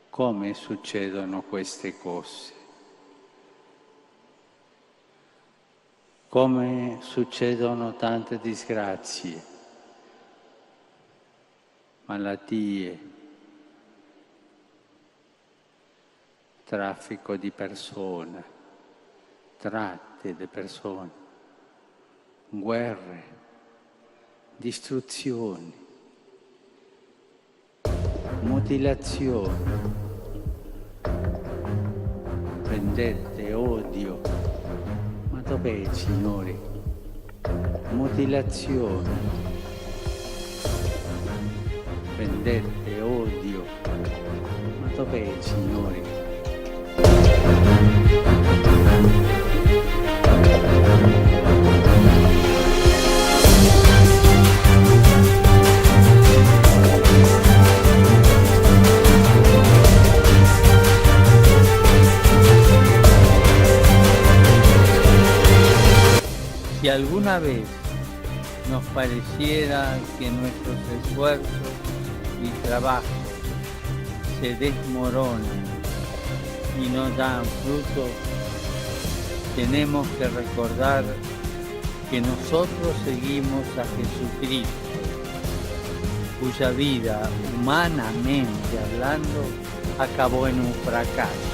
Come succedono queste cose? Come succedono tante disgrazie, malattie, traffico di persone, tratte di persone, guerre, distruzioni, mutilazioni, vendette, odio. Ma dov'è, signori? Mutilazioni, vendette, odio. Ma dov'è, signori? Si alguna vez nos pareciera que nuestros esfuerzos y trabajos se desmoronan y no dan fruto, tenemos que recordar que nosotros seguimos a Jesucristo, cuya vida, humanamente hablando, acabó en un fracaso,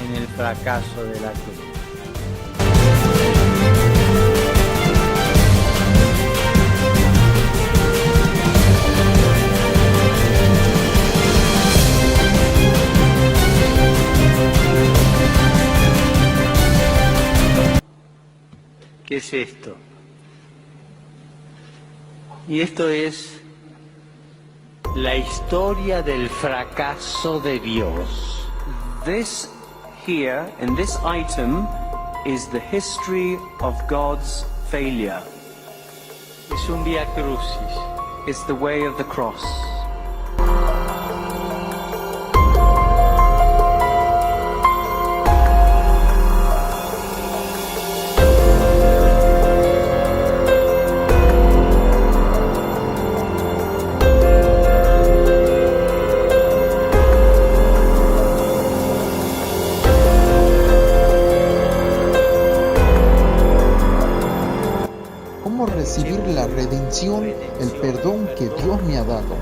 en el fracaso de la cruz. ¿Qué es esto? Y esto es la historia del fracaso de Dios. This here, in this item, is the history of God's failure. Es un vía crucis. It's the way of the cross. Recibir la redención, el perdón que Dios me ha dado,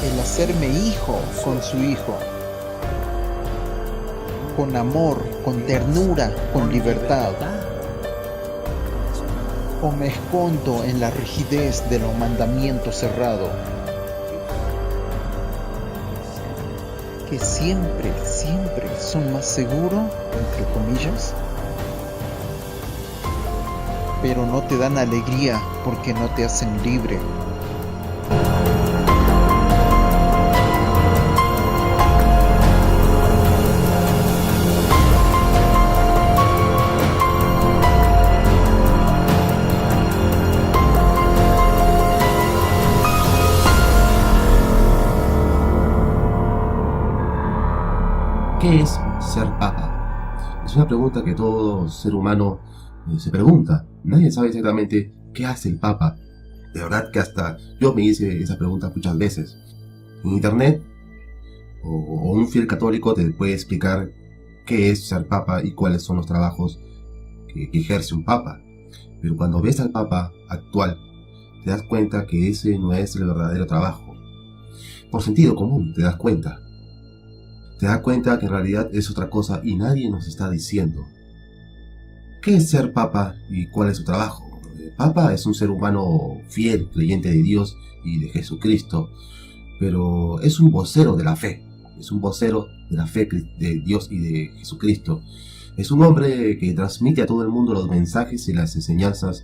el hacerme hijo con su Hijo, con amor, con ternura, con libertad, o me escondo en la rigidez de los mandamientos cerrados, que siempre son más seguros, entre comillas, pero no te dan alegría porque no te hacen libre. ¿Qué es ser papa? Es una pregunta que todo ser humano se pregunta. Nadie sabe exactamente qué hace el Papa. De verdad que hasta yo me hice esa pregunta muchas veces. En internet o un fiel católico te puede explicar qué es ser Papa y cuáles son los trabajos que ejerce un Papa. Pero cuando ves al Papa actual, te das cuenta que ese no es el verdadero trabajo. Por sentido común te das cuenta. Te das cuenta que en realidad es otra cosa y nadie nos está diciendo. ¿Qué es ser Papa y cuál es su trabajo? El Papa es un ser humano fiel, creyente de Dios y de Jesucristo, pero es un vocero de la fe. Es un vocero de la fe de Dios y de Jesucristo. Es un hombre que transmite a todo el mundo los mensajes y las enseñanzas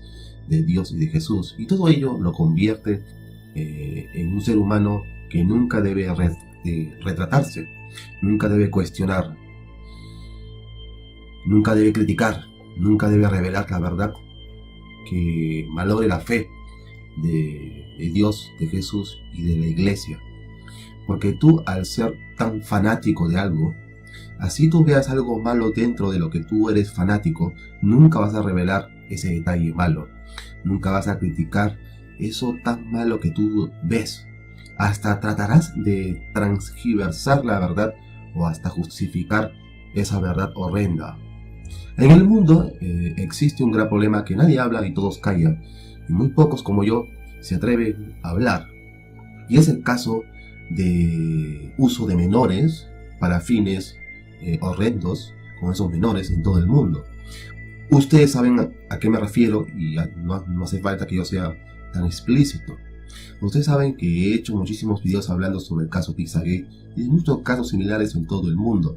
de Dios y de Jesús, y todo ello lo convierte en un ser humano que nunca debe retratarse, nunca debe cuestionar, nunca debe criticar, nunca debe revelar la verdad, que malogre la fe de Dios, de Jesús y de la iglesia. Porque tú, al ser tan fanático de algo, así tú veas algo malo dentro de lo que tú eres fanático, nunca vas a revelar ese detalle malo, nunca vas a criticar eso tan malo que tú ves. Hasta tratarás de transgiversar la verdad o hasta justificar esa verdad horrenda. En el mundo existe un gran problema que nadie habla y todos callan, y muy pocos como yo se atreven a hablar. Y es el caso de uso de menores para fines horrendos con esos menores en todo el mundo. Ustedes saben a qué me refiero y no hace falta que yo sea tan explícito. Ustedes saben que he hecho muchísimos videos hablando sobre el caso Pizzagate y muchos casos similares en todo el mundo.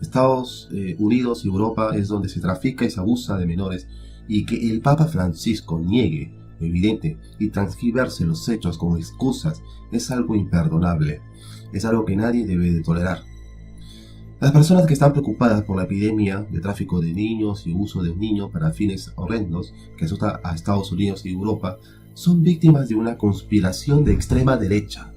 Estados Unidos y Europa es donde se trafica y se abusa de menores, y que el Papa Francisco niegue, evidente, y transgiverse los hechos con excusas es algo imperdonable. Es algo que nadie debe de tolerar. Las personas que están preocupadas por la epidemia de tráfico de niños y uso de niños para fines horrendos que asusta a Estados Unidos y Europa son víctimas de una conspiración de extrema derecha.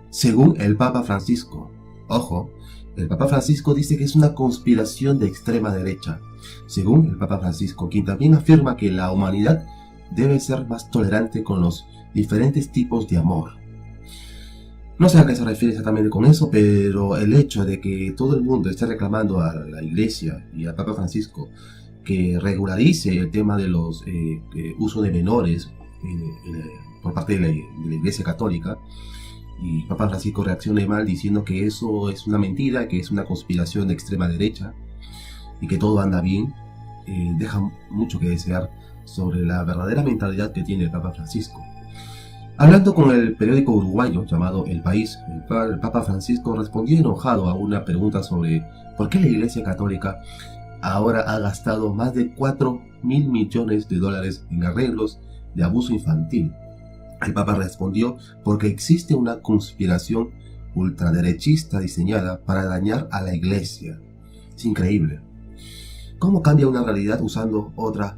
Según el Papa Francisco, ojo, el Papa Francisco dice que es una conspiración de extrema derecha. Según el Papa Francisco, quien también afirma que la humanidad debe ser más tolerante con los diferentes tipos de amor. No sé a qué se refiere exactamente con eso, pero el hecho de que todo el mundo esté reclamando a la Iglesia y al Papa Francisco que regularice el tema de los uso de menores por parte de la Iglesia Católica, y Papa Francisco reaccione mal diciendo que eso es una mentira, que es una conspiración de extrema derecha y que todo anda bien, deja mucho que desear sobre la verdadera mentalidad que tiene el Papa Francisco. Hablando con el periódico uruguayo llamado El País, el Papa Francisco respondió enojado a una pregunta sobre por qué la Iglesia Católica ahora ha gastado más de 4.000 millones de dólares en arreglos de abuso infantil. El Papa respondió porque existe una conspiración ultraderechista diseñada para dañar a la Iglesia. Es increíble. ¿Cómo cambia una realidad usando otra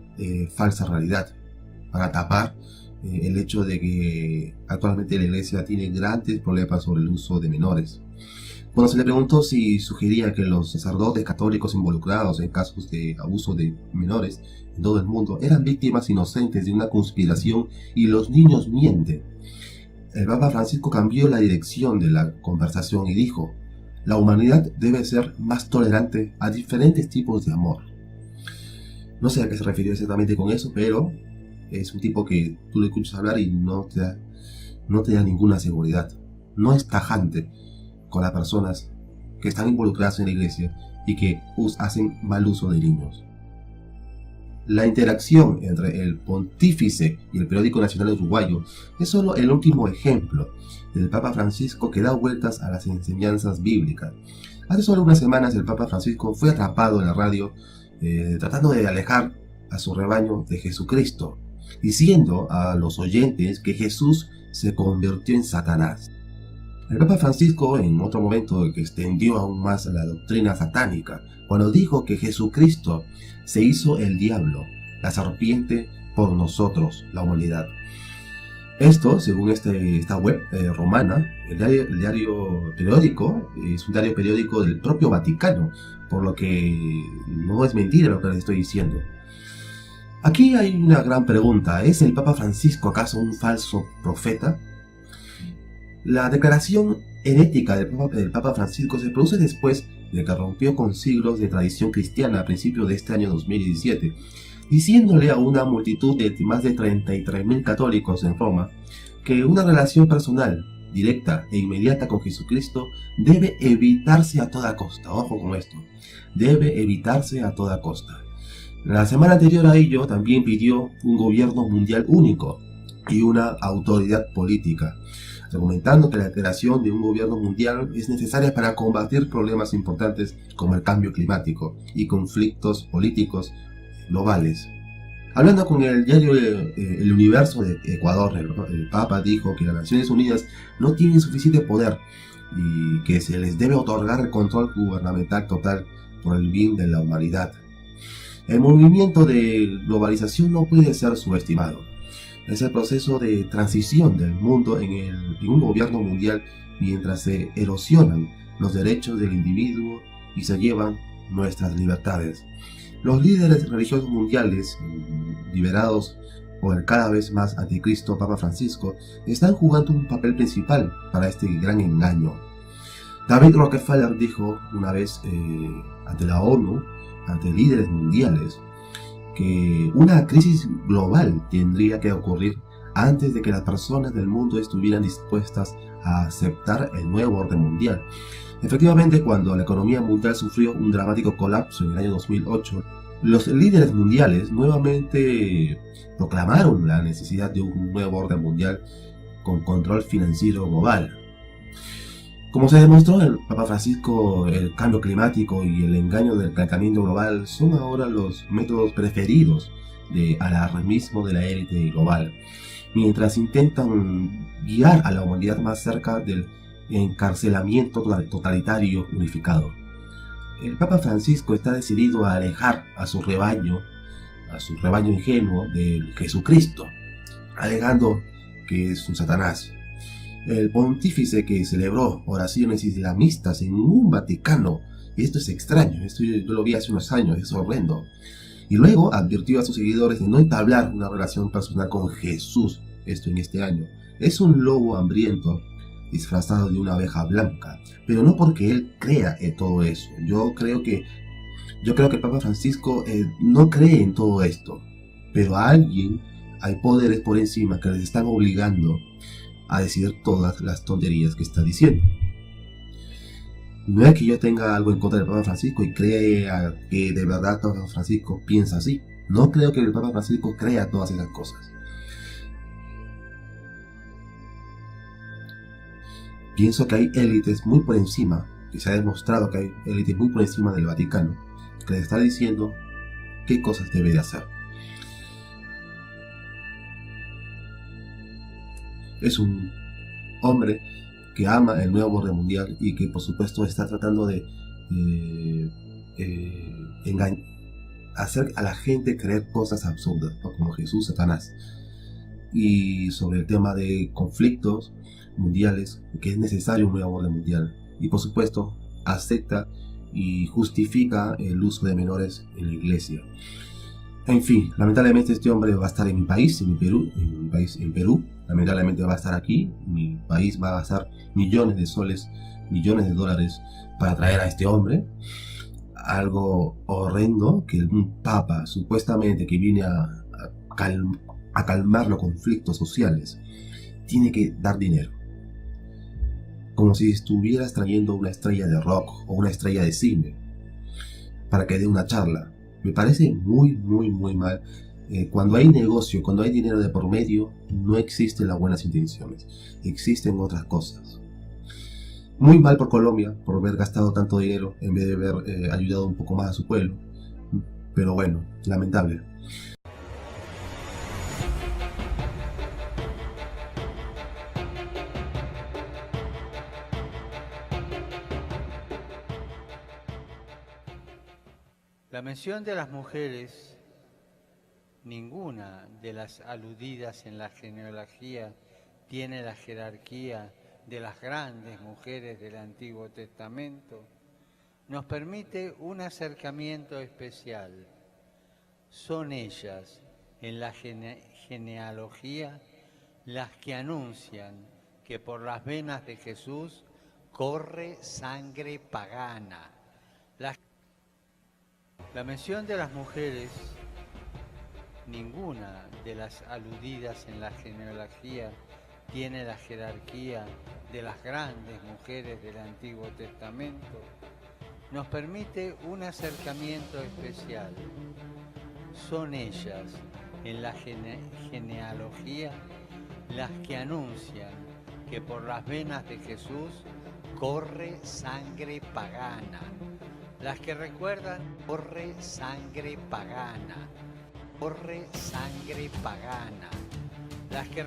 falsa realidad para tapar el hecho de que actualmente la Iglesia tiene grandes problemas sobre el uso de menores? Cuando se le preguntó si sugería que los sacerdotes católicos involucrados en casos de abuso de menores en todo el mundo eran víctimas inocentes de una conspiración y los niños mienten, el Papa Francisco cambió la dirección de la conversación y dijo: la humanidad debe ser más tolerante a diferentes tipos de amor. No sé a qué se refirió exactamente con eso, pero es un tipo que tú le escuchas hablar y no te da ninguna seguridad. No es tajante con las personas que están involucradas en la Iglesia y que hacen mal uso de niños. La interacción entre el pontífice y el periódico nacional uruguayo es solo el último ejemplo del Papa Francisco que da vueltas a las enseñanzas bíblicas. Hace solo unas semanas el Papa Francisco fue atrapado en la radio tratando de alejar a su rebaño de Jesucristo, diciendo a los oyentes que Jesús se convirtió en Satanás. El Papa Francisco en otro momento extendió aún más la doctrina satánica cuando dijo que Jesucristo se hizo el diablo, la serpiente, por nosotros, la humanidad. Esto, según esta web romana, el diario periódico es un diario periódico del propio Vaticano, por lo que no es mentira lo que les estoy diciendo. Aquí hay una gran pregunta: ¿es el Papa Francisco acaso un falso profeta? La declaración herética del Papa Francisco se produce después de que rompió con siglos de tradición cristiana a principios de este año 2017, diciéndole a una multitud de más de 33.000 católicos en Roma que una relación personal, directa e inmediata con Jesucristo debe evitarse a toda costa. Ojo con esto, debe evitarse a toda costa. La semana anterior a ello también pidió un gobierno mundial único y una autoridad política, argumentando que la creación de un gobierno mundial es necesaria para combatir problemas importantes como el cambio climático y conflictos políticos globales. Hablando con el diario El Universo de Ecuador, el Papa dijo que las Naciones Unidas no tienen suficiente poder y que se les debe otorgar el control gubernamental total por el bien de la humanidad. El movimiento de globalización no puede ser subestimado. Es el proceso de transición del mundo en un gobierno mundial mientras se erosionan los derechos del individuo y se llevan nuestras libertades. Los líderes religiosos mundiales, liderados por el cada vez más anticristo Papa Francisco, están jugando un papel principal para este gran engaño. David Rockefeller dijo una vez ante la ONU, ante líderes mundiales, que una crisis global tendría que ocurrir antes de que las personas del mundo estuvieran dispuestas a aceptar el nuevo orden mundial. Efectivamente, cuando la economía mundial sufrió un dramático colapso en el año 2008, los líderes mundiales nuevamente proclamaron la necesidad de un nuevo orden mundial con control financiero global. Como se demostró, el Papa Francisco, el cambio climático y el engaño del calentamiento global son ahora los métodos preferidos de alarmismo de la élite global, mientras intentan guiar a la humanidad más cerca del encarcelamiento totalitario unificado. El Papa Francisco está decidido a alejar a su rebaño ingenuo de Jesucristo, alegando que es un Satanás. El pontífice que celebró oraciones islamistas en un Vaticano, esto es extraño, esto yo lo vi hace unos años, es horrendo, y luego advirtió a sus seguidores de no entablar una relación personal con Jesús, esto en este año. Es un lobo hambriento disfrazado de una abeja blanca, pero no porque él crea en todo eso. Yo creo que el Papa Francisco no cree en todo esto, pero hay poderes por encima que les están obligando a decir todas las tonterías que está diciendo. No es que yo tenga algo en contra del Papa Francisco y crea que de verdad el Papa Francisco piensa así. No creo que el Papa Francisco crea todas esas cosas. Pienso que hay élites muy por encima, que se ha demostrado que hay élites muy por encima del Vaticano, que le está diciendo qué cosas debe de hacer. Es un hombre que ama el nuevo orden mundial y que por supuesto está tratando de hacer a la gente creer cosas absurdas, ¿no? Como Jesús, Satanás. Y sobre el tema de conflictos mundiales, que es necesario un nuevo orden mundial. Y por supuesto acepta y justifica el uso de menores en la iglesia. En fin, lamentablemente este hombre va a estar en mi país, en Perú. Lamentablemente va a estar aquí. Mi país va a gastar millones de soles, millones de dólares para traer a este hombre. Algo horrendo que un papa, supuestamente que viene a calmar los conflictos sociales, tiene que dar dinero. Como si estuvieras trayendo una estrella de rock o una estrella de cine para que dé una charla. Me parece muy mal. Cuando hay negocio, cuando hay dinero de por medio, no existen las buenas intenciones. Existen otras cosas. Muy mal por Colombia, por haber gastado tanto dinero en vez de haber ayudado un poco más a su pueblo. Pero bueno, lamentable. La mención de las mujeres, ninguna de las aludidas en la genealogía tiene la jerarquía de las grandes mujeres del Antiguo Testamento, nos permite un acercamiento especial. Son ellas, en la genealogía, las que anuncian que por las venas de Jesús corre sangre pagana. La mención de las mujeres, ninguna de las aludidas en la genealogía tiene la jerarquía de las grandes mujeres del Antiguo Testamento, nos permite un acercamiento especial. Son ellas, en la genealogía, las que anuncian que por las venas de Jesús corre sangre pagana. Las que recuerdan, corre sangre pagana. corre sangre pagana, las que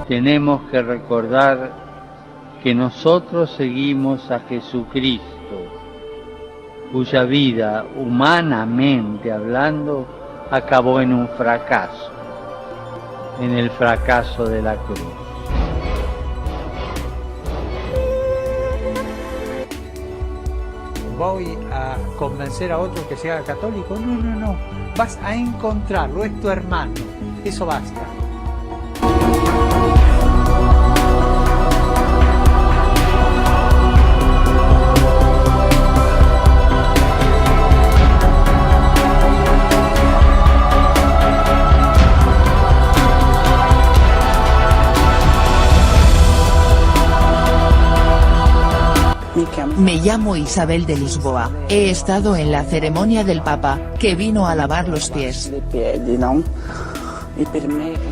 tenemos que recordar que nosotros seguimos a Jesucristo, cuya vida, humanamente hablando, acabó en un fracaso, en el fracaso de la cruz. Voy a convencer a otro que sea católico. No. Vas a encontrarlo, es tu hermano. Eso basta. Me llamo Isabel de Lisboa, he estado en la ceremonia del Papa, que vino a lavar los pies.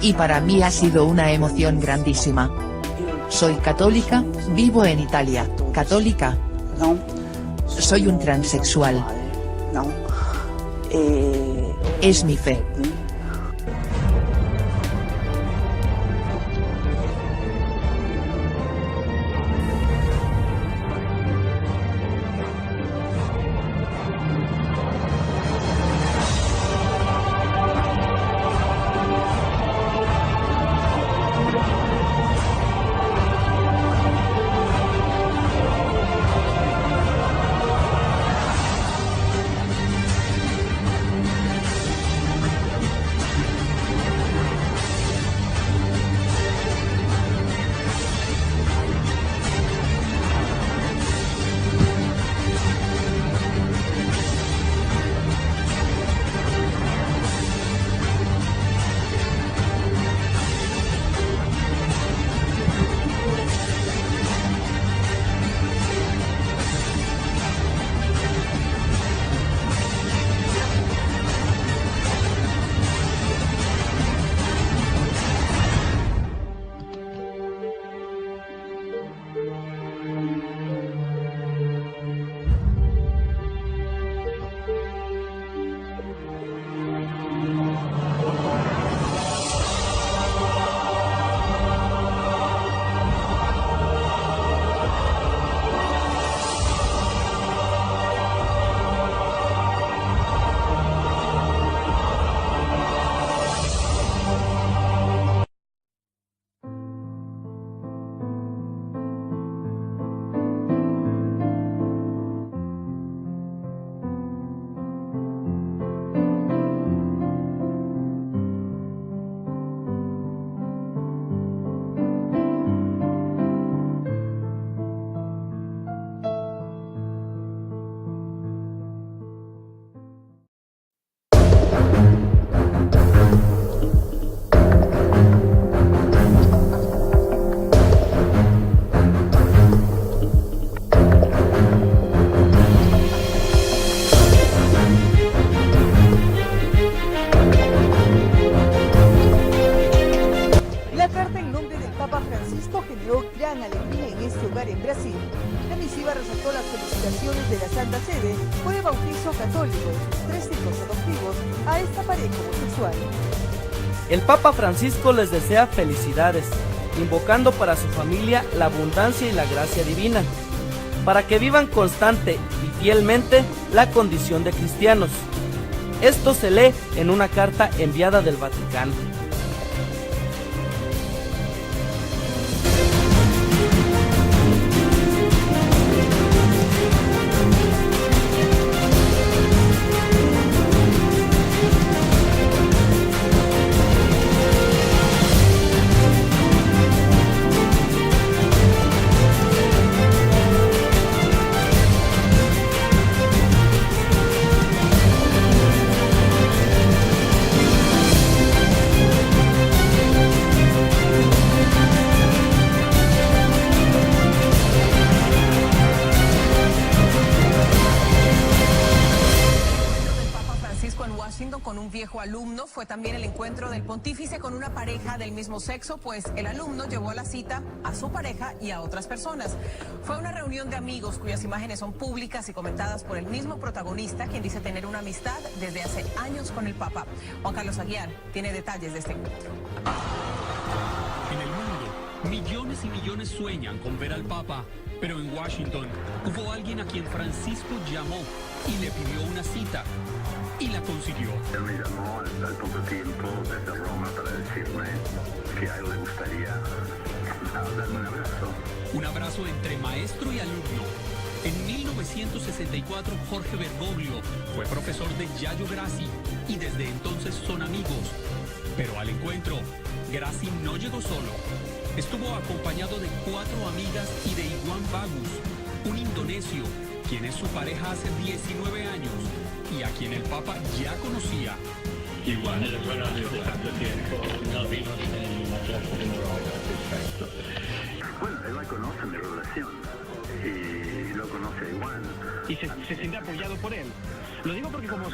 Y para mí ha sido una emoción grandísima. Soy católica, vivo en Italia, católica. Soy un transexual. Es mi fe. El Papa Francisco les desea felicidades, invocando para su familia la abundancia y la gracia divina, para que vivan constante y fielmente la condición de cristianos. Esto se lee en una carta enviada del Vaticano. alumno fue también el encuentro del pontífice con una pareja del mismo sexo, pues el alumno llevó a la cita a su pareja y a otras personas. Fue una reunión de amigos cuyas imágenes son públicas y comentadas por el mismo protagonista, quien dice tener una amistad desde hace años con el Papa. Juan Carlos Aguiar tiene detalles de este encuentro. En el mundo, millones y millones sueñan con ver al Papa, pero en Washington hubo alguien a quien Francisco llamó y le pidió una cita. Y la consiguió. Él me llamó al poco tiempo desde Roma para decirme que a él le gustaría darme un abrazo. Un abrazo entre maestro y alumno. En 1964, Jorge Bergoglio fue profesor de Yayo Grassi y desde entonces son amigos. Pero al encuentro, Grassi no llegó solo. Estuvo acompañado de 4 amigas y de Iwan Bagus, un indonesio, quien es su pareja hace 19 años y a quien el Papa ya conocía. Iwan es bueno desde tanto tiempo, no vimos en una clase de perfecto. Bueno, él la conoce mi relación y lo conoce Iwan. Y se siente apoyado por él. Lo digo porque como...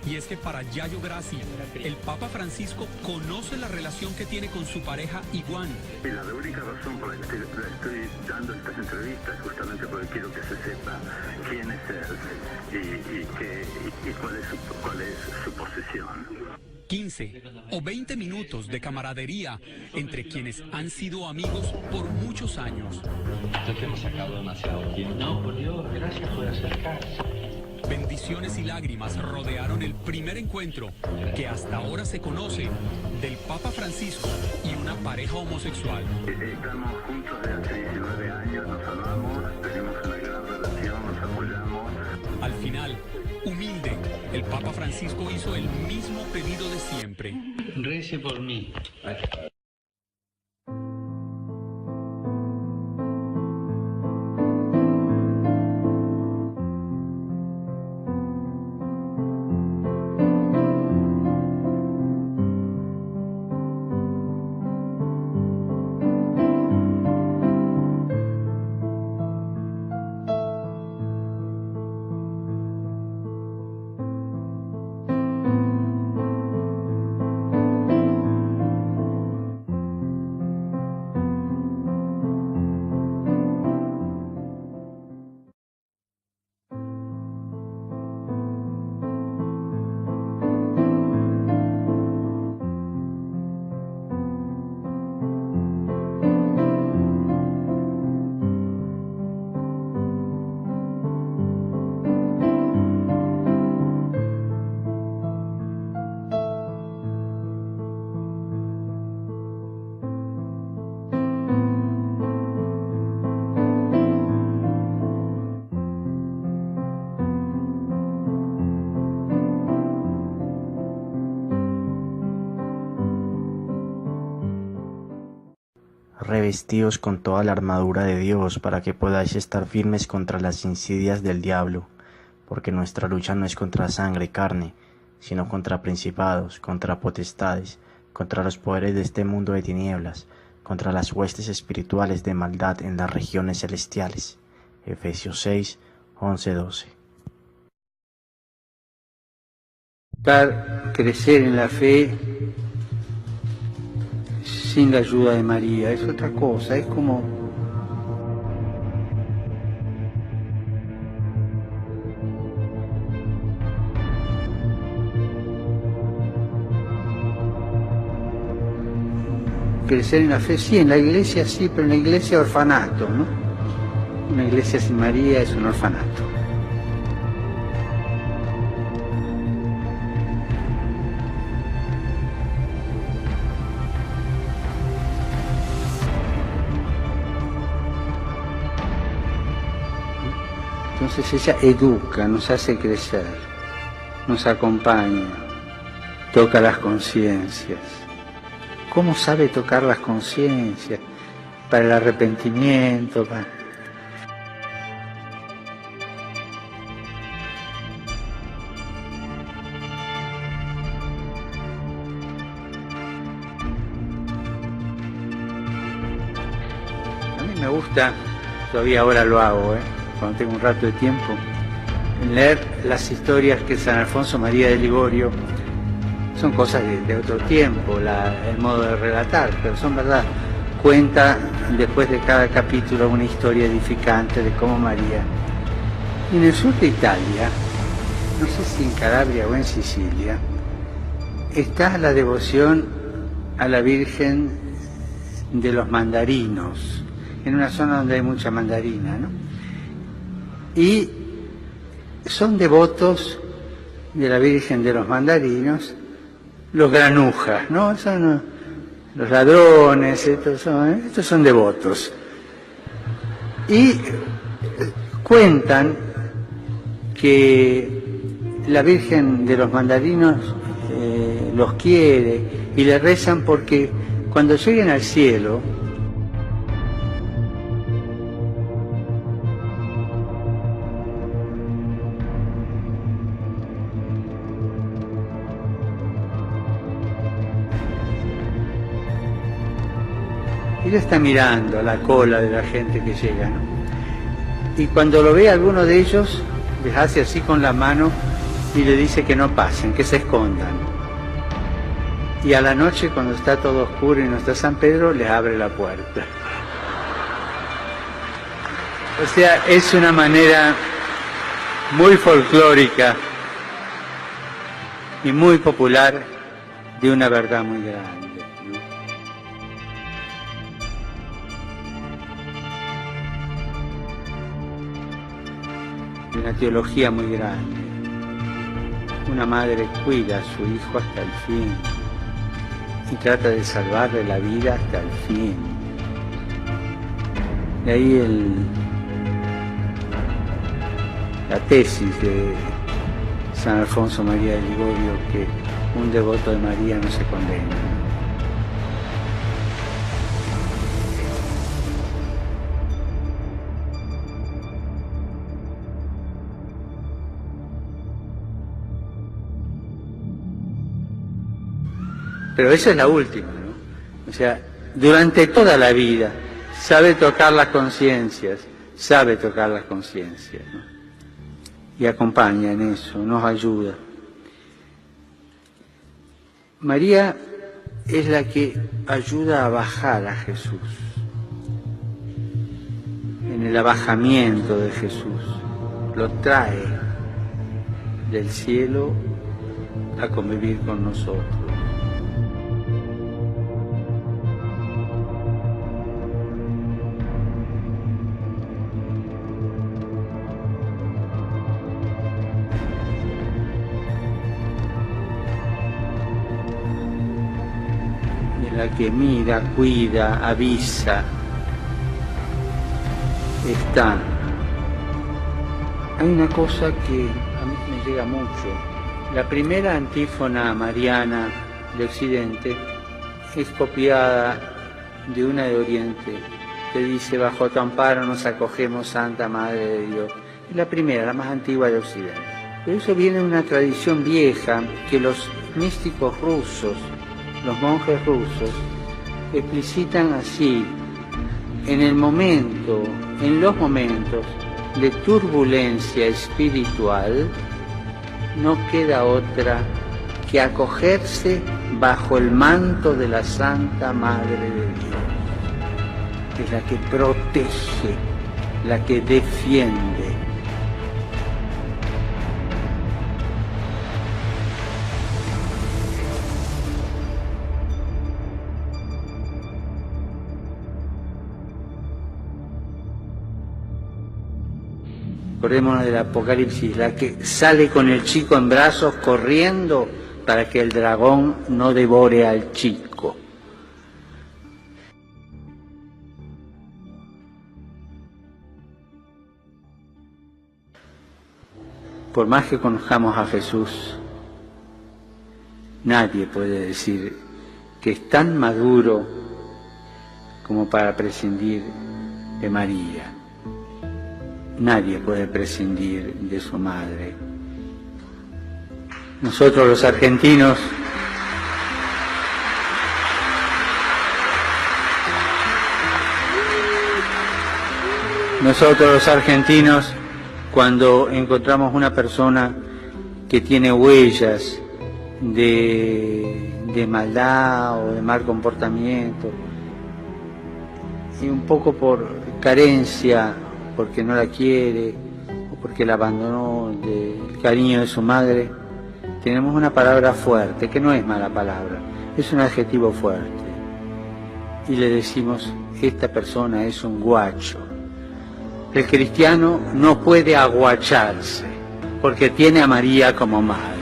Y es que para Yayo Grassi, el Papa Francisco conoce la relación que tiene con su pareja Iwan. Y la única razón por la que estoy dando estas entrevistas es justamente porque quiero que se sepa quién es él y cuál es su posición. 15 o 20 minutos de camaradería entre quienes han sido amigos por muchos años. Entonces hemos sacado demasiado tiempo. No, por Dios, gracias por acercarse. Bendiciones y lágrimas rodearon el primer encuentro, que hasta ahora se conoce, del Papa Francisco y una pareja homosexual. Estamos juntos desde hace 19 años, nos amamos, tenemos una gran relación, nos apoyamos. Al final, humilde, el Papa Francisco hizo el mismo pedido de siempre. Rece por mí. Revestíos con toda la armadura de Dios, para que podáis estar firmes contra las insidias del diablo, porque nuestra lucha no es contra sangre y carne, sino contra principados, contra potestades, contra los poderes de este mundo de tinieblas, contra las huestes espirituales de maldad en las regiones celestiales. Efesios 6, 11-12. Crecer en la fe sin la ayuda de María es otra cosa, es como crecer en la fe, sí, en la iglesia sí, pero en la iglesia orfanato, ¿no? Una iglesia sin María es un orfanato. Entonces ella educa, nos hace crecer, nos acompaña, toca las conciencias. ¿Cómo sabe tocar las conciencias? Para el arrepentimiento, para... A mí me gusta, todavía ahora lo hago, cuando tengo un rato de tiempo, leer las historias que San Alfonso María de Ligorio son cosas de otro tiempo, el modo de relatar, pero son verdad. Cuenta después de cada capítulo una historia edificante de cómo María, en el sur de Italia, no sé si en Calabria o en Sicilia, está la devoción a la Virgen de los Mandarinos, en una zona donde hay mucha mandarina, ¿no? Y son devotos de la Virgen de los Mandarinos los granujas, ¿no? Son los ladrones, estos son devotos. Y cuentan que la Virgen de los Mandarinos los quiere y le rezan porque cuando lleguen al cielo, ella está mirando la cola de la gente que llega, ¿no? Y cuando lo ve a alguno de ellos, les hace así con la mano y le dice que no pasen, que se escondan. Y a la noche, cuando está todo oscuro y no está San Pedro, les abre la puerta. O sea, es una manera muy folclórica y muy popular de una verdad muy grande. Una teología muy grande. Una madre cuida a su hijo hasta el fin y trata de salvarle la vida hasta el fin. De ahí la tesis de San Alfonso María de Ligorio, que un devoto de María no se condena. Pero esa es la última, ¿no? O sea, durante toda la vida sabe tocar las conciencias, ¿no? Y acompaña en eso, nos ayuda. María es la que ayuda a bajar a Jesús, en el abajamiento de Jesús, lo trae del cielo a convivir con nosotros. La que mira, cuida, avisa, está. Hay una cosa que a mí me llega mucho. La primera antífona mariana de Occidente es copiada de una de Oriente, que dice: bajo tu amparo nos acogemos, Santa Madre de Dios. Es la primera, la más antigua de Occidente. Pero eso viene de una tradición vieja que los místicos rusos, los monjes rusos, explicitan así: en los momentos de turbulencia espiritual, no queda otra que acogerse bajo el manto de la Santa Madre de Dios. Es la que protege, la que defiende. Acordémonos del Apocalipsis, la que sale con el chico en brazos corriendo para que el dragón no devore al chico. Por más que conozcamos a Jesús, nadie puede decir que es tan maduro como para prescindir de María. Nadie puede prescindir de su madre. Nosotros los argentinos cuando encontramos una persona que tiene huellas de maldad o de mal comportamiento, y un poco por carencia, porque no la quiere o porque la abandonó del cariño de su madre, tenemos una palabra fuerte, que no es mala palabra, es un adjetivo fuerte, y le decimos: esta persona es un guacho. El cristiano no puede aguacharse porque tiene a María como madre.